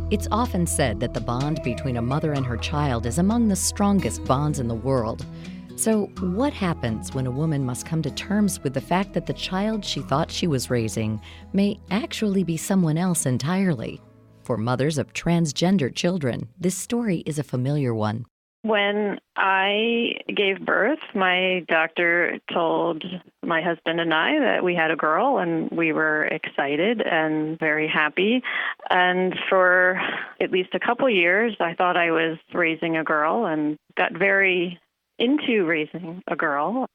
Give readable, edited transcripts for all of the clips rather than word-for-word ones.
It's often said that the bond between a mother and her child is among the strongest bonds in the world. So, what happens when a woman must come to terms with the fact that the child she thought she was raising may actually be someone else entirely? For mothers of transgender children, this story is a familiar one. When I gave birth, my doctor told my husband and I that we had a girl, and we were excited and very happy. And for at least a couple years, I thought I was raising a girl and got very into raising a girl,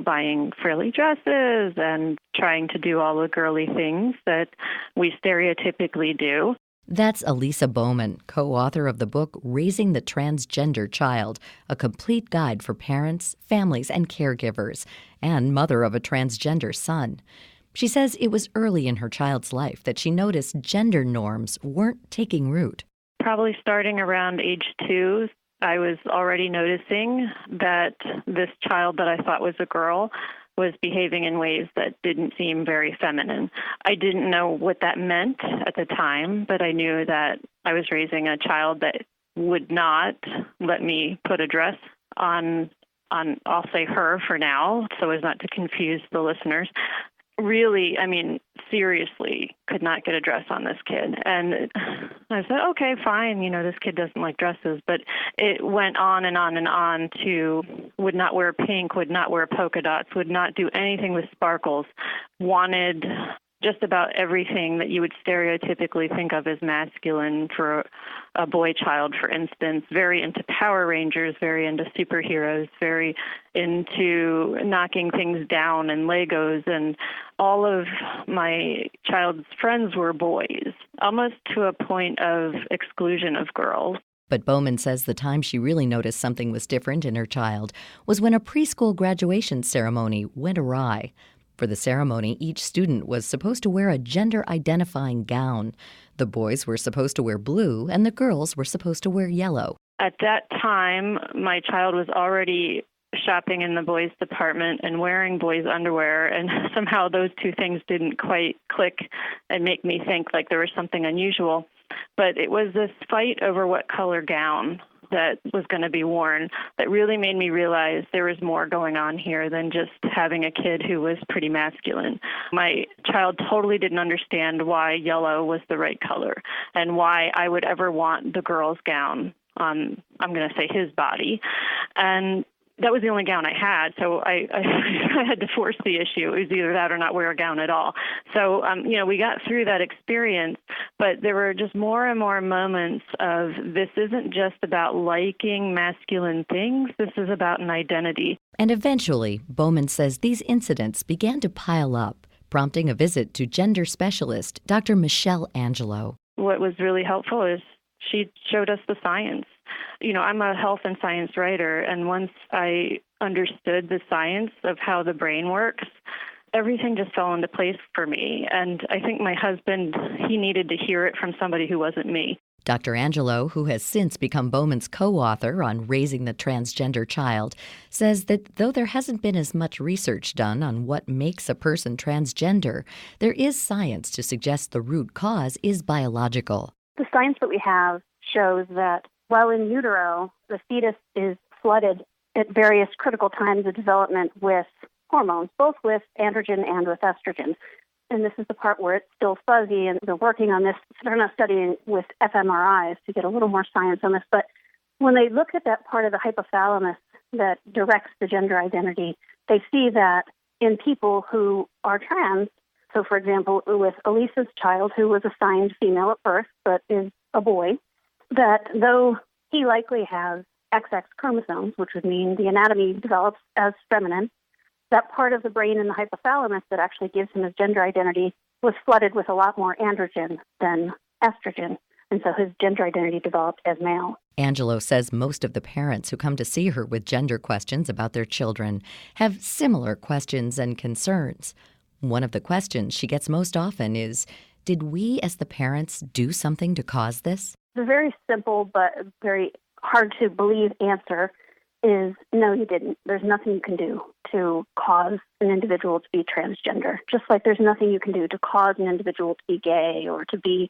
buying frilly dresses and trying to do all the girly things that we stereotypically do. That's Elisa Bowman, co-author of the book Raising the Transgender Child, a complete guide for parents, families, and caregivers, and mother of a transgender son. She says it was early in her child's life that she noticed gender norms weren't taking root. Probably starting around age 2, I was already noticing that this child that I thought was a girl was behaving in ways that didn't seem very feminine. I didn't know what that meant at the time, but I knew that I was raising a child that would not let me put a dress on I'll say her for now, so as not to confuse the listeners. Really, seriously, could not get a dress on this kid. And I said, okay, fine, this kid doesn't like dresses. But it went on and on and on to would not wear pink, would not wear polka dots, would not do anything with sparkles, wanted just about everything that you would stereotypically think of as masculine for a boy child, for instance. Very into Power Rangers, very into superheroes, very into knocking things down and Legos. And all of my child's friends were boys, almost to a point of exclusion of girls. But Bowman says the time she really noticed something was different in her child was when a preschool graduation ceremony went awry. For the ceremony, each student was supposed to wear a gender-identifying gown. The boys were supposed to wear blue, and the girls were supposed to wear yellow. At that time, my child was already shopping in the boys' department and wearing boys' underwear, and somehow those two things didn't quite click and make me think like there was something unusual. But it was this fight over what color gown that was going to be worn that really made me realize there was more going on here than just having a kid who was pretty masculine. My child totally didn't understand why yellow was the right color and why I would ever want the girl's gown on, I'm going to say, his body. And that was the only gown I had, so I had to force the issue. It was either that or not wear a gown at all. So, we got through that experience, but there were just more and more moments of this isn't just about liking masculine things, this is about an identity. And eventually, Bowman says these incidents began to pile up, prompting a visit to gender specialist Dr. Michelle Angelo. What was really helpful is she showed us the science. I'm a health and science writer, and once I understood the science of how the brain works, everything just fell into place for me. And I think my husband, he needed to hear it from somebody who wasn't me. Dr. Angelo, who has since become Bowman's co-author on Raising the Transgender Child, says that though there hasn't been as much research done on what makes a person transgender, there is science to suggest the root cause is biological. The science that we have shows that while in utero, the fetus is flooded at various critical times of development with hormones, both with androgen and with estrogen. And this is the part where it's still fuzzy, and they're working on this. They're not studying with fMRIs to get a little more science on this. But when they look at that part of the hypothalamus that directs the gender identity, they see that in people who are trans, so for example, with Elisa's child, who was assigned female at birth but is a boy, that though he likely has XX chromosomes, which would mean the anatomy develops as feminine, that part of the brain in the hypothalamus that actually gives him his gender identity was flooded with a lot more androgen than estrogen, and so his gender identity developed as male. Angelo says most of the parents who come to see her with gender questions about their children have similar questions and concerns. One of the questions she gets most often is, did we as the parents do something to cause this? The very simple but very hard to believe answer is no, you didn't. There's nothing you can do to cause an individual to be transgender, just like there's nothing you can do to cause an individual to be gay or to be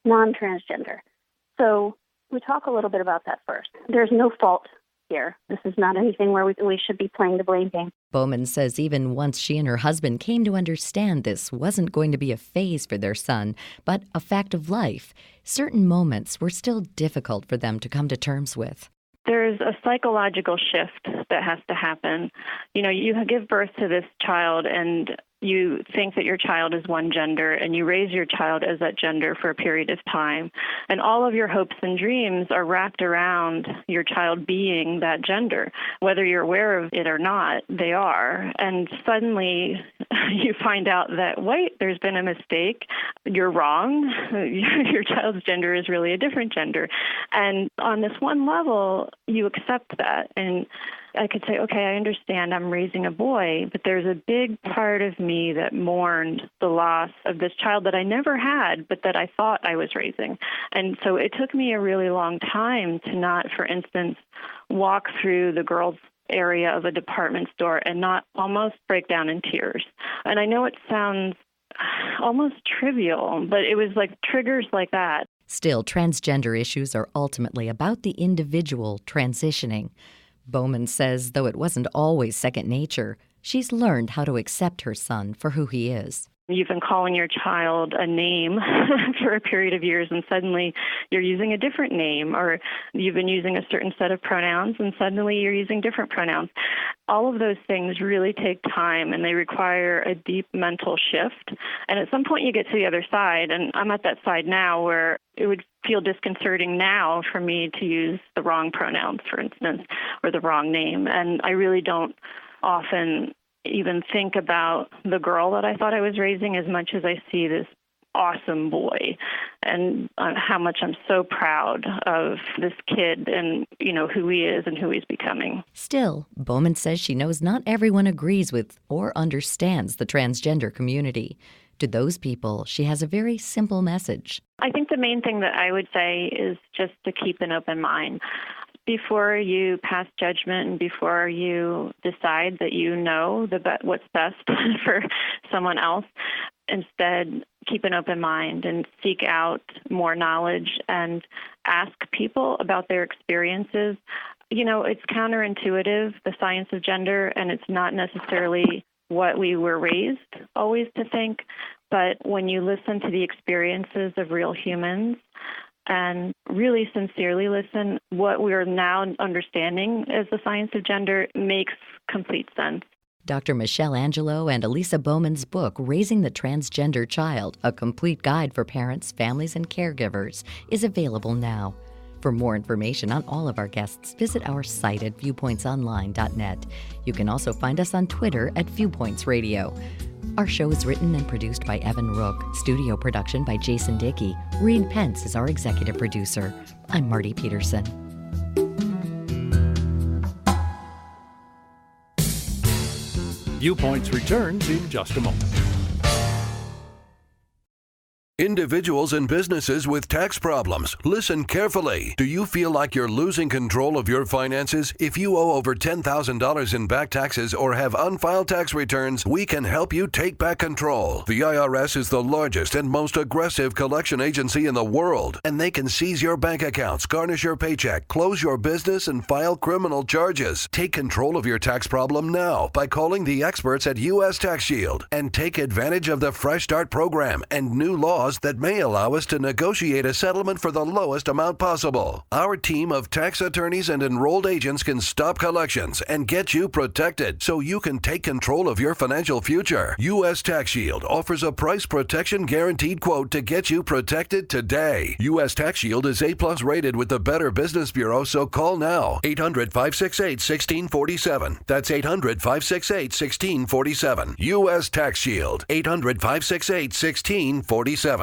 non-transgender. So we talk a little bit about that first. There's no fault here. This is not anything where we should be playing the blame game. Bowman says even once she and her husband came to understand this wasn't going to be a phase for their son, but a fact of life, certain moments were still difficult for them to come to terms with. There's a psychological shift that has to happen. You give birth to this child and you think that your child is one gender and you raise your child as that gender for a period of time. And all of your hopes and dreams are wrapped around your child being that gender. Whether you're aware of it or not, they are. And suddenly you find out that, wait, there's been a mistake. You're wrong. Your child's gender is really a different gender. And on this one level, you accept that. And I could say, okay, I understand I'm raising a boy, but there's a big part of me that mourned the loss of this child that I never had, but that I thought I was raising. And so it took me a really long time to not, for instance, walk through the girls' area of a department store and not almost break down in tears. And I know it sounds almost trivial, but it was like triggers like that. Still, transgender issues are ultimately about the individual transitioning. Bowman says though it wasn't always second nature, she's learned how to accept her son for who he is. You've been calling your child a name for a period of years, and suddenly you're using a different name, or you've been using a certain set of pronouns, and suddenly you're using different pronouns. All of those things really take time, and they require a deep mental shift. And at some point you get to the other side, and I'm at that side now where it would feel disconcerting now for me to use the wrong pronouns, for instance, or the wrong name. And I really don't often even think about the girl that I thought I was raising as much as I see this awesome boy, and how much I'm so proud of this kid and, who he is and who he's becoming. Still, Bowman says she knows not everyone agrees with or understands the transgender community. To those people, she has a very simple message. I think the main thing that I would say is just to keep an open mind. Before you pass judgment and before you decide that you know what's best for someone else, instead keep an open mind and seek out more knowledge and ask people about their experiences. It's counterintuitive, the science of gender, and it's not necessarily what we were raised always to think. But when you listen to the experiences of real humans, and really sincerely listen, what we're now understanding as the science of gender makes complete sense. Dr. Michelle Angelo and Elisa Bowman's book, Raising the Transgender Child, a complete guide for parents, families, and caregivers, is available now. For more information on all of our guests, visit our site at viewpointsonline.net. You can also find us on Twitter at Viewpoints Radio. Our show is written and produced by Evan Rook. Studio production by Jason Dickey. Reed Pence is our executive producer. I'm Marty Peterson. Viewpoints returns in just a moment. Individuals and businesses with tax problems, listen carefully. Do you feel like you're losing control of your finances? If you owe over $10,000 in back taxes or have unfiled tax returns, we can help you take back control. The IRS is the largest and most aggressive collection agency in the world, and they can seize your bank accounts, garnish your paycheck, close your business, and file criminal charges. Take control of your tax problem now by calling the experts at U.S. Tax Shield and take advantage of the Fresh Start program and new laws that may allow us to negotiate a settlement for the lowest amount possible. Our team of tax attorneys and enrolled agents can stop collections and get you protected so you can take control of your financial future. U.S. Tax Shield offers a price protection guaranteed quote to get you protected today. U.S. Tax Shield is A+ rated with the Better Business Bureau, so call now. 800-568-1647. That's 800-568-1647. U.S. Tax Shield. 800-568-1647.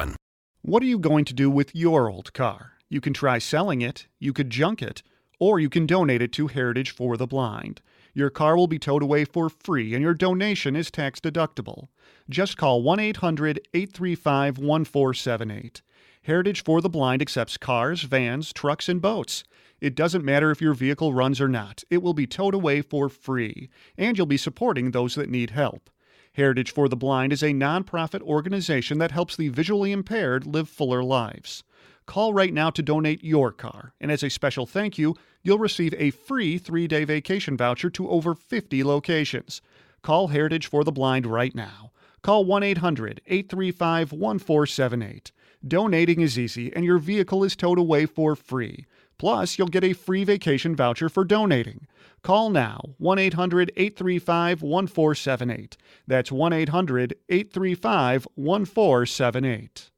What are you going to do with your old car? You can try selling it, you could junk it, or you can donate it to Heritage for the Blind. Your car will be towed away for free and your donation is tax deductible. Just call 1-800-835-1478. Heritage for the Blind accepts cars, vans, trucks, and boats. It doesn't matter if your vehicle runs or not. It will be towed away for free, and you'll be supporting those that need help. Heritage for the Blind is a nonprofit organization that helps the visually impaired live fuller lives. Call right now to donate your car, and as a special thank you, you'll receive a free 3-day vacation voucher to over 50 locations. Call Heritage for the Blind right now. Call 1-800-835-1478. Donating is easy, and your vehicle is towed away for free. Plus, you'll get a free vacation voucher for donating. Call now, 1-800-835-1478. That's 1-800-835-1478.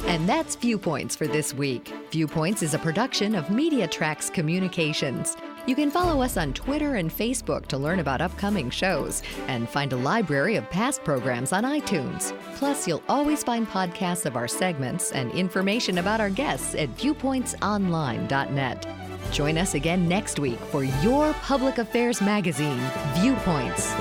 And that's Viewpoints for this week. Viewpoints is a production of MediaTrax Communications. You can follow us on Twitter and Facebook to learn about upcoming shows and find a library of past programs on iTunes. Plus, you'll always find podcasts of our segments and information about our guests at viewpointsonline.net. Join us again next week for your public affairs magazine, Viewpoints.